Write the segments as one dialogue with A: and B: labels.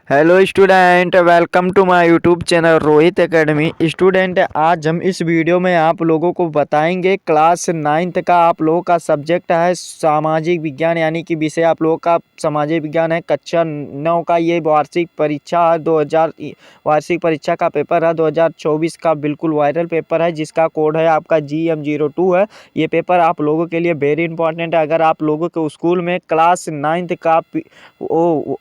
A: Hello student, welcome to my YouTube channel Rohit academy. Student, आज हम इस वीडियो में आप लोगों को बताएंगे क्लास 9th का आप लोगों का सब्जेक्ट है सामाजिक विज्ञान, यानी कि विषय आप लोगों का सामाजिक विज्ञान है। कक्षा 9 का ये वार्षिक परीक्षा है, 2000 वार्षिक परीक्षा का पेपर है 2024 का, बिल्कुल वायरल पेपर है जिसका कोड है आपका GM02 है। ये पेपर आप लोगों के लिए वेरी इंपॉर्टेंट है। अगर आप लोगों के स्कूल में क्लास 9th का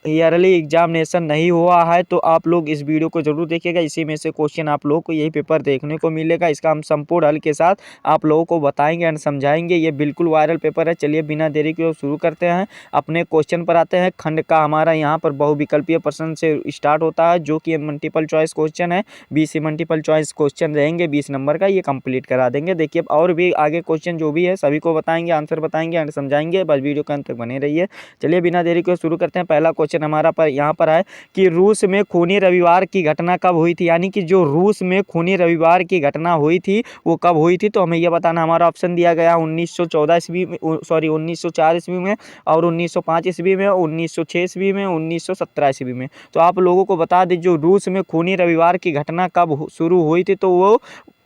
A: ईयरली एग्जामिनेशन नहीं हुआ है तो आप लोग इस वीडियो को जरूर देखिएगा। इसी में से क्वेश्चन आप लोगों को यही पेपर देखने को मिलेगा। इसका हम संपूर्ण हल के साथ आप लोगों को बताएंगे एंड समझाएंगे। ये बिल्कुल वायरल पेपर है। चलिए बिना देरी के शुरू करते हैं, अपने क्वेश्चन पर आते हैं। खंड का हमारा यहाँ पर बहुविकल्पीय प्रश्न से स्टार्ट होता है, जो कि मल्टीपल चॉइस क्वेश्चन है। 20 मल्टीपल चॉइस क्वेश्चन रहेंगे, 20 नंबर का, ये कंप्लीट करा देंगे। देखिए और भी आगे क्वेश्चन जो भी है सभी को बताएंगे, आंसर बताएंगे एंड समझाएंगे। बस वीडियो के अंत तक बने रहिए। चलिए बिना देरी के शुरू करते हैं। पहला क्वेश्चन हमारा पर यहाँ पर है कि रूस में खूनी रविवार की घटना कब हुई थी, यानी कि जो रूस में खूनी रविवार की घटना हुई थी वो कब हुई थी। तो हमें यह बताना। हमारा ऑप्शन दिया गया 1914 ईस्वी में, 1904 ईस्वी में, और 1905 ईस्वी में, 1906 ईस्वी में, 1917 ईस्वी में। तो आप लोगों को बता दें जो रूस में खूनी रविवार की घटना कब शुरू हुई थी, तो वो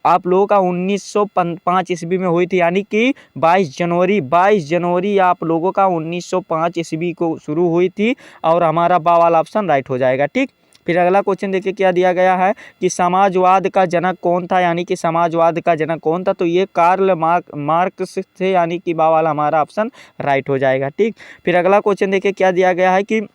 A: आप लोगों का 1905 ईस्वी में हुई थी, यानी कि 22 जनवरी आप लोगों का 1905 ईस्वी को शुरू हुई थी। और हमारा बा वाला ऑप्शन राइट हो जाएगा। ठीक, फिर अगला क्वेश्चन देखिए क्या दिया गया है कि समाजवाद का जनक कौन था, यानी कि समाजवाद का जनक कौन था। तो ये कार्ल मार्क्स थे, यानी कि बा वाला हमारा ऑप्शन राइट हो जाएगा। ठीक, फिर अगला क्वेश्चन देखिए क्या दिया गया है कि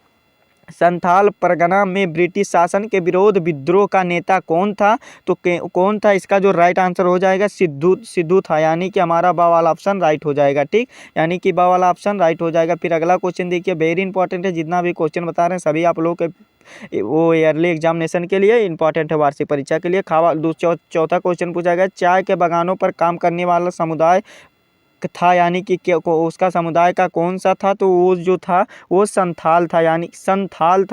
A: संथाल परगना में ब्रिटिश शासन के विरोध विद्रोह का नेता कौन था। तो कौन था, इसका जो राइट आंसर हो जाएगा सिद्धू था, यानी कि हमारा बा वाला ऑप्शन राइट हो जाएगा। ठीक, यानी कि बा वाला ऑप्शन राइट हो जाएगा। फिर अगला क्वेश्चन देखिए, वेरी इंपॉर्टेंट है। जितना भी क्वेश्चन बता रहे हैं सभी आप लोगों के वो ईयरली एग्जामिनेशन के लिए इंपॉर्टेंट है, वार्षिक परीक्षा के लिए। चौथा क्वेश्चन पूछा गया, चाय के बागानों पर काम करने वाला समुदाय था, यानी कि उसका समुदाय का कौन सा था। तो वो जो था वो संथाल था,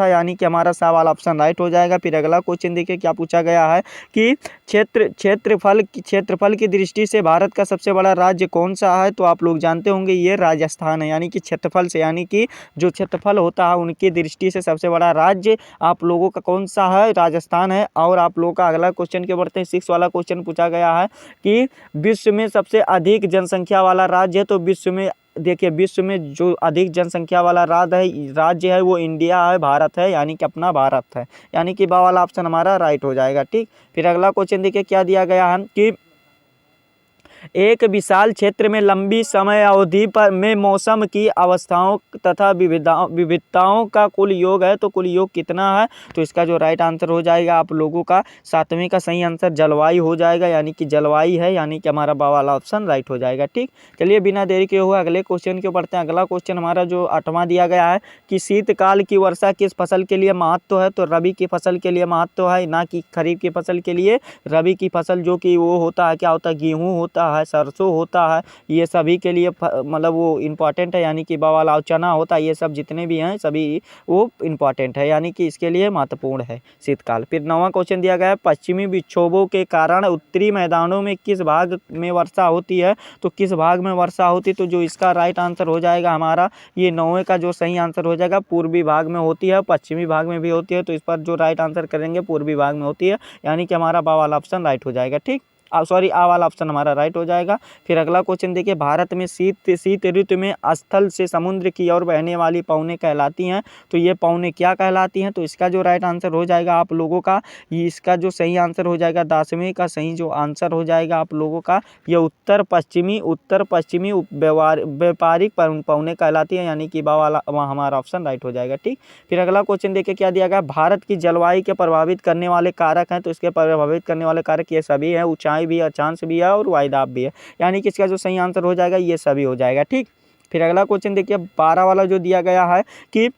A: यानी कि हमारा सा वाला ऑप्शन राइट हो जाएगा। फिर अगला क्वेश्चन देखिए क्या पूछा गया है कि क्षेत्रफल की दृष्टि से भारत का सबसे बड़ा राज्य कौन सा है। तो आप लोग जानते होंगे ये राजस्थान है, यानी कि क्षेत्रफल से, यानी कि जो क्षेत्रफल होता है उनकी दृष्टि से सबसे बड़ा राज्य आप लोगों का कौन सा है, राजस्थान है। और आप लोगों का अगला क्वेश्चन के बढ़ते हैं, 6 वाला क्वेश्चन पूछा गया है कि विश्व में सबसे अधिक जनसंख्या वाला राज्य है। तो विश्व में देखिए, विश्व में जो अधिक जनसंख्या वाला राज्य है वो इंडिया है, भारत है, यानी कि अपना भारत है, यानी कि बा वाला ऑप्शन हमारा राइट हो जाएगा। ठीक, फिर अगला क्वेश्चन देखिए क्या दिया गया है कि एक विशाल क्षेत्र में लंबी समय अवधि पर में मौसम की अवस्थाओं तथा विविधताओं का कुल योग है। तो कुल योग कितना है। तो इसका जो राइट आंसर हो जाएगा आप लोगों का 7वें का सही आंसर जलवायु हो जाएगा, यानी कि जलवायु है, यानी कि हमारा बा वाला ऑप्शन राइट हो जाएगा। ठीक, चलिए बिना देरी के हुए अगले क्वेश्चन के बढ़ते हैं। अगला क्वेश्चन हमारा जो 8वां दिया गया है कि शीतकाल की वर्षा किस फसल के लिए महत्व है। तो रबी की फसल के लिए महत्व है, ना कि खरीफ की फसल के लिए। रबी की फसल जो कि वो होता है, क्या होता है, गेहूँ होता है, सरसों होता है, ये सभी के लिए मतलब वो इम्पॉर्टेंट है, यानी कि बवाल चना होता है, ये सब जितने भी हैं सभी वो इम्पॉर्टेंट है, यानी कि इसके लिए महत्वपूर्ण है शीतकाल। फिर 9वां क्वेश्चन दिया गया है, पश्चिमी विक्षोभों के कारण उत्तरी मैदानों में किस भाग में वर्षा होती है। तो किस भाग में वर्षा होती है। तो जो इसका राइट आंसर हो जाएगा हमारा ये 9वें का जो सही आंसर हो जाएगा, पूर्वी भाग में होती है, पश्चिमी भाग में भी होती है। तो इस पर जो राइट आंसर करेंगे पूर्वी भाग में होती है, यानी कि हमारा बा वाला ऑप्शन राइट हो जाएगा। ठीक, सॉरी आ वाला ऑप्शन हमारा राइट हो जाएगा। फिर अगला क्वेश्चन देखिए, भारत में शीत ऋतु में स्थल से समुद्र की ओर बहने वाली पवनें कहलाती हैं। तो ये पवनें क्या कहलाती हैं। तो इसका जो राइट आंसर हो जाएगा आप लोगों का, ये इसका जो सही आंसर हो जाएगा 10वें का सही जो आंसर हो जाएगा आप लोगों का, ये उत्तर पश्चिमी व्यापारिक पवनें कहलाती हैं, यानी कि बा वाला हमारा ऑप्शन राइट हो जाएगा। ठीक, फिर अगला क्वेश्चन देखिए क्या दिया गया, भारत की जलवायु के प्रभावित करने वाले कारक हैं। तो इसके प्रभावित करने वाले कारक ये सभी हैं, ऊंचाई भी, अक्षांश भी है और वायुदाब भी है, यानी कि इसका जो सही आंसर हो जाएगा ये सभी हो जाएगा। ठीक, फिर अगला क्वेश्चन देखिए 12 वाला जो दिया गया है कि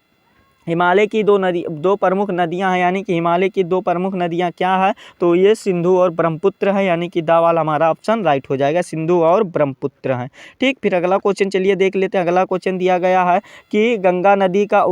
A: हिमालय की दो प्रमुख नदियां हैं, यानी कि हिमालय की दो प्रमुख नदियां क्या है। तो ये सिंधु और ब्रह्मपुत्र है, यानी कि दा वाला हमारा ऑप्शन राइट हो जाएगा, सिंधु और ब्रह्मपुत्र है। ठीक, फिर अगला क्वेश्चन चलिए देख लेते हैं। अगला क्वेश्चन दिया गया है कि गंगा नदी का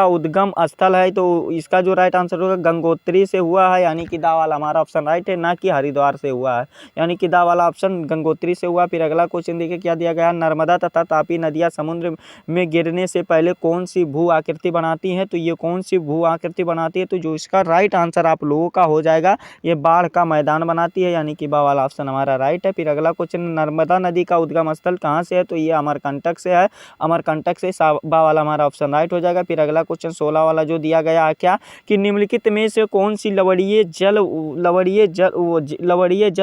A: उद्गम स्थल है। तो इसका जो राइट आंसर होगा गंगोत्री से हुआ है, यानी कि दा वाला हमारा ऑप्शन राइट है, ना कि हरिद्वार से हुआ है, यानी कि दा वाला ऑप्शन गंगोत्री से हुआ। फिर अगला क्वेश्चन देखिए क्या दिया गया है, नर्मदा तथा तापी नदियाँ समुद्र में गिरने से पहले कौन सी भू भू आकृति बनाती हैं, तो ये कौन सी भू आकृति बनाती है? तो जो इसका राइट आंसर आप लोगों का हो जाएगा, ये बाढ़ का मैदान बनाती है, यानी कि बा वाला ऑप्शन हमारा राइट है। फिर अगला क्वेश्चन, नर्मदा नदी का उद्गम स्थल कहाँ से है? तो ये अमरकंटक से है, अमरकंटक से बा वाला हमारा ऑप्शन राइट हो जाएगा। फिर अगला क्वेश्चन 16 वाला जो दिया गया है क्या, कि निम्नलिखित में से कौन सी लवणीय जल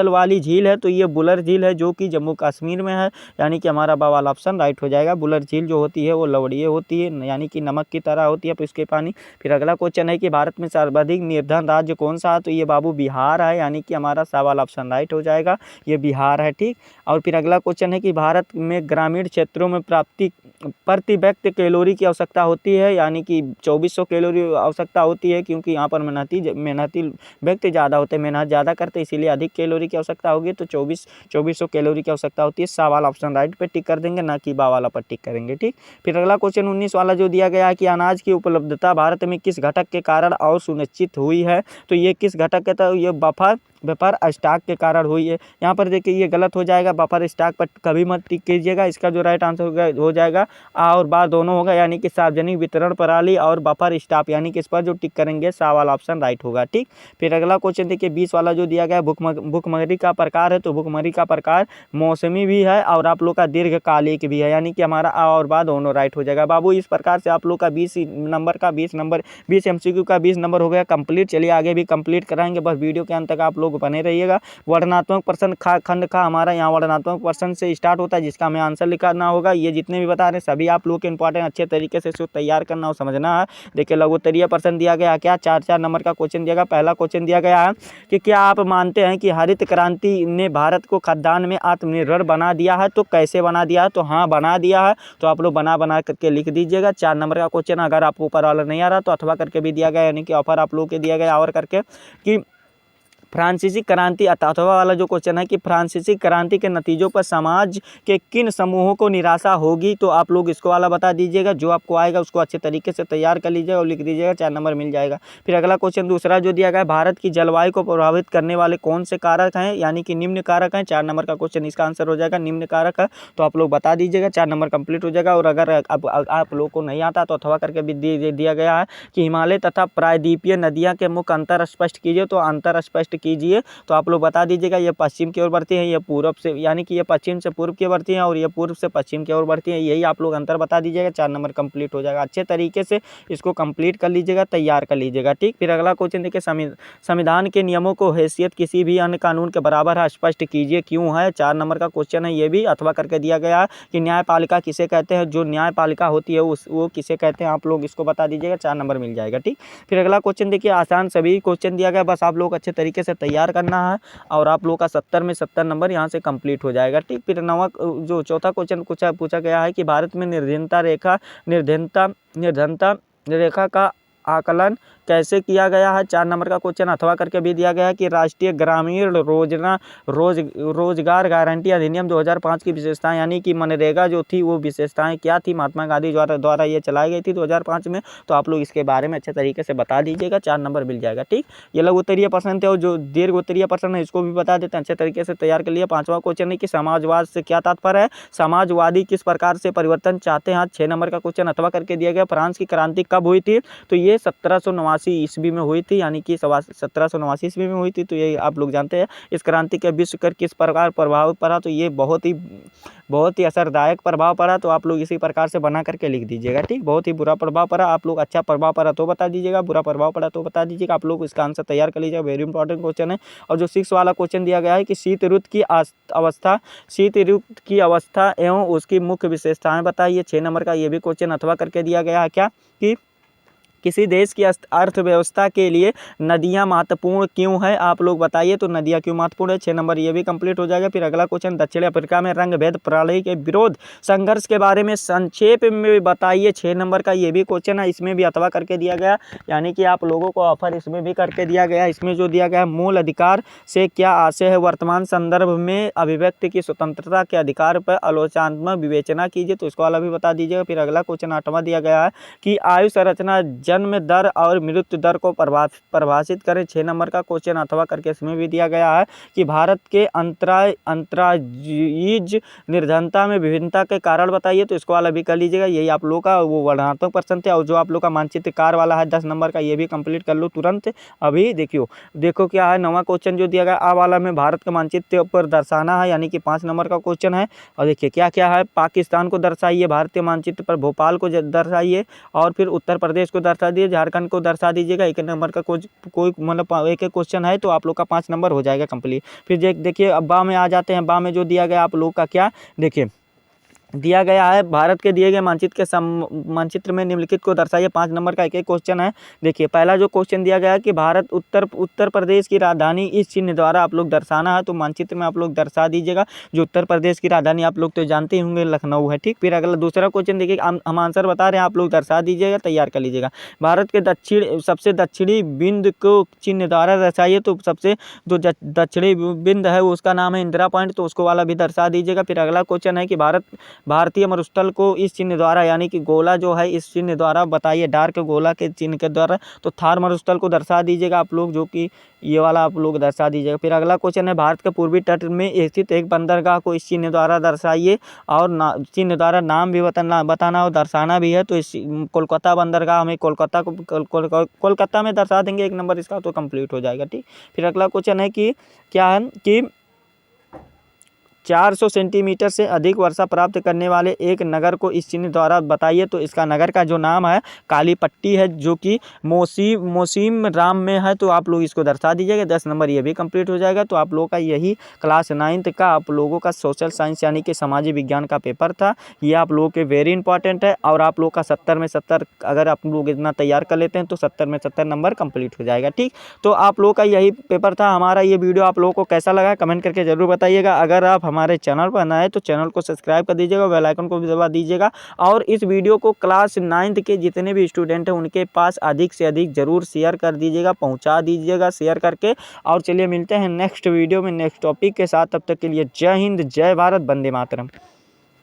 A: वाली झील है? तो ये बुलर झील है, जो कि जम्मू कश्मीर में है, यानी कि हमारा बा वाला ऑप्शन राइट हो जाएगा। बुलर झील जो होती है वो लवणीय होती है, यानी कि नमक की तरह होती है इसके पानी। फिर अगला क्वेश्चन है कि भारत में सर्वाधिक निर्धन राज्य कौन सा है? तो ये बाबू बिहार है, यानी कि हमारा सा वाला ऑप्शन राइट हो जाएगा, ये बिहार है, ठीक। और फिर अगला क्वेश्चन है कि भारत में ग्रामीण क्षेत्रों में प्रति व्यक्ति कैलोरी की आवश्यकता होती है, यानी कि 2400 कैलोरी आवश्यकता होती है, क्योंकि यहाँ पर मेहनती व्यक्ति ज़्यादा होते हैं, मेहनत ज़्यादा करते हैं, इसीलिए अधिक कैलोरी की आवश्यकता होगी। तो 2400 कैलोरी की आवश्यकता होती है। सा वाला ऑप्शन राइट पे टिक कर देंगे, ना कि बा वाला पर टिक करेंगे, ठीक। फिर अगला क्वेश्चन 19 वाला जो दिया गया है कि अनाज की उपलब्धता भारत में किस घटक के कारण और सुनिश्चित हुई है? तो ये किस घटक के? तो ये बफर स्टॉक के कारण हुई है। यहाँ पर देखिए ये गलत हो जाएगा, बफर स्टॉक पर कभी मत टिक कीजिएगा। इसका जो राइट आंसर हो जाएगा आ और बा दोनों होगा, यानी कि सार्वजनिक वितरण प्रणाली और बफर स्टॉक, यानी कि इस पर जो टिक करेंगे सा वाला ऑप्शन राइट होगा, ठीक। फिर अगला क्वेश्चन देखिए 20 वाला जो दिया गया है, भुखमरी का प्रकार है। तो भुखमरी का प्रकार मौसमी भी है और आप लोग का दीर्घकालिक भी है, यानी कि हमारा आ और बा दोनों राइट हो जाएगा। बाबू इस प्रकार से आप लोग का 20 MCQ का 20 नंबर हो गया कंप्लीट। चलिए आगे भी कंप्लीट कराएंगे, बस वीडियो के अंत तक आप लोग बने रहिएगा। वर्णनात्मक प्रश्न खंड का हमारा यहाँ वर्णनात्मक प्रश्न से स्टार्ट होता है, जिसका हमें आंसर लिखना होगा। ये जितने भी बता रहे हैं सभी आप लोग के इंपॉर्टेंट अच्छे तरीके से इसको तैयार करना और समझना है। देखिए लघुत्तरीय प्रश्न दिया गया क्या, 4 नंबर का क्वेश्चन दिया गया। पहला क्वेश्चन दिया गया है कि क्या आप मानते हैं कि हरित क्रांति ने भारत को खाद्यान्न में आत्मनिर्भर बना दिया है? तो कैसे बना दिया है? तो हाँ बना दिया है। तो आप लोग बना करके लिख दीजिएगा। 4 नंबर का क्वेश्चन, अगर आपको ऊपर वाला नहीं आ रहा तो अथवा करके भी दिया गया, यानी कि ऑफर आप लोग के दिया गया और करके कि फ्रांसीसी क्रांति अथवा वाला जो क्वेश्चन है कि फ्रांसीसी क्रांति के नतीजों पर समाज के किन समूहों को निराशा होगी? तो आप लोग इसको वाला बता दीजिएगा। जो आपको आएगा उसको अच्छे तरीके से तैयार कर लीजिएगा और लिख दीजिएगा, 4 नंबर मिल जाएगा। फिर अगला क्वेश्चन दूसरा जो दिया गया है, भारत की जलवायु को प्रभावित करने वाले कौन से कारक हैं? यानी कि निम्न कारक हैं। 4 नंबर का क्वेश्चन, इसका आंसर हो जाएगा निम्न कारक है। तो आप लोग बता दीजिएगा, 4 नंबर कंप्लीट हो जाएगा। और अगर आप लोग को नहीं आता तो अथवा करके भी दिया गया है कि हिमालय तथा प्रायद्वीपीय नदियाँ के मुख्य अंतर स्पष्ट कीजिए। तो अंतर स्पष्ट कीजिए, तो आप लोग बता दीजिएगा। ये पश्चिम की ओर बढ़ती है, ये पूर्व से, यानी कि ये पश्चिम से पूर्व की ओर बढ़ती है और ये पूर्व से पश्चिम की ओर बढ़ती है। यही आप लोग अंतर बता दीजिएगा, 4 नंबर कंप्लीट हो जाएगा। अच्छे तरीके से इसको कंप्लीट कर लीजिएगा, तैयार कर लीजिएगा, ठीक। फिर अगला क्वेश्चन देखिए, संविधान के नियमों को हैसियत किसी भी अन्य कानून के बराबर है, स्पष्ट कीजिए क्यों है। 4 नंबर का क्वेश्चन है, ये भी अथवा करके दिया गया है कि न्यायपालिका किसे कहते हैं? जो न्यायपालिका होती है वो किसे कहते हैं? आप लोग इसको बता दीजिएगा, 4 नंबर मिल जाएगा, ठीक। फिर अगला क्वेश्चन देखिए, आसान सभी क्वेश्चन दिया गया, बस आप लोग अच्छे तरीके से तैयार करना है और आप लोगों का 70 में 70 नंबर यहाँ से कंप्लीट हो जाएगा, ठीक। फिर जो चौथा क्वेश्चन पूछा गया है कि भारत में निर्धनता रेखा का आकलन कैसे किया गया है। 4 नंबर का क्वेश्चन अथवा करके भी दिया गया है कि राष्ट्रीय ग्रामीण रोजगार गारंटी अधिनियम 2005 की विशेषताएं, यानी कि मनरेगा जो थी वो विशेषताएं क्या थी, महात्मा गांधी द्वारा ये चलाई गई थी 2005 में। तो आप लोग इसके बारे में अच्छे तरीके से बता दीजिएगा, 4 नंबर मिल जाएगा, ठीक। ये लघु उत्तरीय प्रश्न थे और जो दीर्घ उत्तरीय प्रश्न है इसको भी बता देते हैं, अच्छे तरीके से तैयार कर लिए। 5वां क्वेश्चन है कि समाजवाद से क्या तात्पर्य है? समाजवादी किस प्रकार से परिवर्तन चाहते हैं? 6 नंबर का क्वेश्चन अथवा करके दिया गया। फ्रांस की क्रांति कब हुई थी? तो ये 1789 ईस्वी में हुई थी, यानी कि 1789 ईस्वी में हुई थी। तो ये आप लोग जानते हैं। इस क्रांति के विश्व पर किस प्रकार प्रभाव पड़ा? तो ये बहुत ही असरदायक प्रभाव पड़ा। तो आप लोग इसी प्रकार से बना करके लिख दीजिएगा, ठीक। बहुत ही बुरा प्रभाव पड़ा। आप लोग अच्छा प्रभाव पड़ा तो बता दीजिएगा, बुरा प्रभाव पड़ा तो बता दीजिएगा। आप लोग इसका आंसर तैयार कर लीजिएगा, वेरी इंपॉर्टेंट क्वेश्चन है। और जो 6 वाला क्वेश्चन दिया गया है कि शीत ऋतु की अवस्था एवं उसकी मुख्य विशेषताएं बताइए। 6 नंबर का ये भी क्वेश्चन अथवा करके दिया गया है क्या, कि किसी देश की अर्थव्यवस्था के लिए नदियां महत्वपूर्ण क्यों है? आप लोग बताइए, तो नदियां क्यों महत्वपूर्ण है। 6 नंबर ये भी कंप्लीट हो जाएगा। फिर अगला क्वेश्चन, दक्षिण अफ्रीका में रंग भेद प्रणाली के विरोध संघर्ष के बारे में संक्षेप में बताइए। 6 नंबर का ये भी क्वेश्चन है, इसमें भी अथवा करके दिया गया, यानी कि आप लोगों को ऑफर इसमें भी करके दिया गया। इसमें जो दिया गया मूल अधिकार से क्या आशय है? वर्तमान संदर्भ में अभिव्यक्ति की स्वतंत्रता के अधिकार पर आलोचनात्मक विवेचना कीजिए। तो इसको वाला भी बता दीजिएगा। फिर अगला क्वेश्चन 8वां दिया गया है कि आयु संरचना जन्म दर और मृत्यु दर को परिभाषित करें। 6 नंबर का क्वेश्चन अथवा करके इसमें भी दिया गया है कि भारत के अंतरायज निर्धनता में विभिन्नता के कारण बताइए, तो इसको वाला भी कर लीजिएगा। यही आप लोग का वो वर्णनात्मक प्रश्न थे। और जो आप लोग का मानचित्रकार वाला है 10 नंबर का, ये भी कंप्लीट कर लो तुरंत अभी। देखो क्या है नवा क्वेश्चन जो दिया गया आ वाला में, भारत का मानचित्र पर दर्शाना है, यानी कि 5 नंबर का क्वेश्चन है। और देखिए क्या क्या है, पाकिस्तान को दर्शाइए भारतीय मानचित्र पर, भोपाल को दर्शाइए, और फिर उत्तर प्रदेश को दर्शा दीजिए, झारखंड को दर्शा दीजिएगा। 1 नंबर का कोई मतलब एक क्वेश्चन है, तो आप लोग का 5 नंबर हो जाएगा कंप्लीट। फिर देखिए अब बा में आ जाते हैं। बा में जो दिया गया आप लोग का क्या देखिए दिया गया है, भारत के दिए गए मानचित्र में निम्नलिखित को दर्शाइए। 5 नंबर का एक क्वेश्चन है। देखिए पहला जो क्वेश्चन दिया गया है कि भारत उत्तर प्रदेश की राजधानी इस चिन्ह द्वारा आप लोग दर्शाना है, तो मानचित्र में आप लोग दर्शा दीजिएगा। जो उत्तर प्रदेश की राजधानी आप लोग तो जानते ही होंगे, लखनऊ है। ठीक, फिर अगला दूसरा क्वेश्चन देखिए, हम आंसर बता रहे हैं, आप लोग दर्शा दीजिएगा, तैयार कर लीजिएगा। भारत के सबसे दक्षिणी बिंदु को चिन्ह द्वारा दर्शाइए, तो सबसे जो दक्षिणी बिंदु है उसका नाम है इंदिरा पॉइंट, तो उसको वाला भी दर्शा दीजिएगा। फिर अगला क्वेश्चन है कि भारतीय मरुस्थल को इस चिन्ह द्वारा, यानी कि गोला जो है इस चिन्ह द्वारा बताइए, डार्क गोला के चिन्ह के द्वारा, तो थार मरुस्थल को दर्शा दीजिएगा आप लोग, जो कि ये वाला आप लोग दर्शा दीजिएगा। फिर अगला क्वेश्चन है, भारत के पूर्वी तट में स्थित एक बंदरगाह को इस चिन्ह द्वारा दर्शाइए, और चिन्ह द्वारा नाम भी बताना और दर्शाना भी है। तो इस कोलकाता बंदरगाह, हमें कोलकाता में दर्शा देंगे। 1 नंबर इसका तो कंप्लीट हो जाएगा। ठीक, फिर अगला क्वेश्चन है कि क्या है कि 400 सेंटीमीटर से अधिक वर्षा प्राप्त करने वाले एक नगर को इस चिन्ह द्वारा बताइए, तो इसका नगर का जो नाम है कालीपट्टी है, जो कि मोसीम राम में है, तो आप लोग इसको दर्शा दीजिएगा। 10 नंबर ये भी कंप्लीट हो जाएगा। तो आप लोगों का यही क्लास 9th का आप लोगों का सोशल साइंस यानी कि सामाजिक विज्ञान का पेपर था। ये आप लोगों के वेरी इंपॉर्टेंट है, और आप लोग का 70 में 70 अगर आप लोग इतना तैयार कर लेते हैं तो 70 में 70 नंबर कंप्लीट हो जाएगा। ठीक, तो आप लोगों का यही पेपर था हमारा। ये वीडियो आप लोगों को कैसा लगा कमेंट करके जरूर बताइएगा। अगर आप हमारे चैनल पर नए हैं तो चैनल को सब्सक्राइब कर दीजिएगा, बेल आइकन को भी दबा दीजिएगा। और इस वीडियो को क्लास 9th के जितने भी स्टूडेंट हैं उनके पास अधिक से अधिक जरूर शेयर कर दीजिएगा, पहुंचा दीजिएगा शेयर करके। और चलिए मिलते हैं नेक्स्ट वीडियो में नेक्स्ट टॉपिक के साथ। तब तक के लिए जय हिंद, जय भारत, वंदे मातरम।